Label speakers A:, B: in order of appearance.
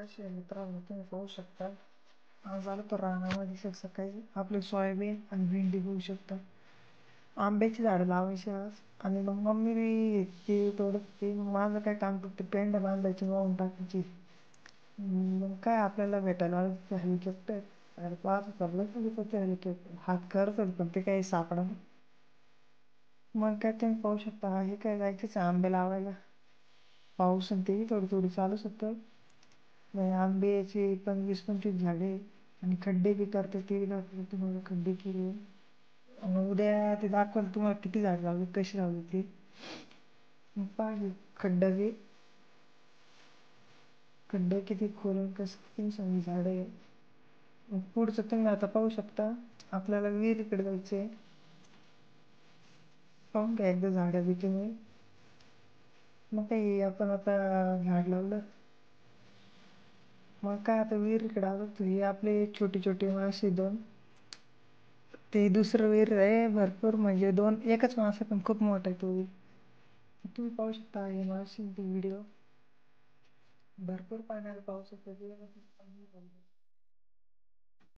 A: कसे मित्रांनो तुम्ही पाहू शकता. आज आलो तर रानामध्ये सकाळी आपले सोयाबीन आणि भेंडी होऊ शकतात. आंब्याची झाडं लावायची आज. आणि मग मम्मी बी ते तोडत होती. मग माझं काय काम फक्त पेंड्या बांधायची वाहून टाकायची. मग काय आपल्याला भेटायला आलं ते हेलिकॉप्टर. अरे पाहत चाललं तुझं ते हेलिकॉप्टर हात करत होतं पण ते काही सापडा. मग काय तुम्ही पाहू शकता हे काय जायचंच आंबे लावायला. पाऊस आणि ते थोडी थोडी चालूच होतं. मग आंब्याची 20-25 झाडे आणि खड्डे बी करते ते बी दाखवते तुम्हाला खड्डे केले. मग उद्या ते दाखवलं तुम्हाला किती झाड लावले कशी लावली ते. मग पाहिजे खड्डा बी खड्डे किती खोलून कसं किती सगळी झाडं आहे. मग पुढचं तुम्ही आता पाहू शकता. आपल्याला विहिरीकडे जायचं आहे. पाहून घ्या एकदा झाडं बी तुम्ही. मग काही आपण आता झाड लावलं. मग काय आता विहिरीकडे आलो तर हे आपले छोटे छोटे मासे दोन. ते दुसरं विहीर आहे भरपूर म्हणजे एकच मासा पण खूप मोठा आहे तो विहीर. तुम्ही पाहू शकता हे मासे ते व्हिडिओ. भरपूर पाण्याला पाऊस होतो.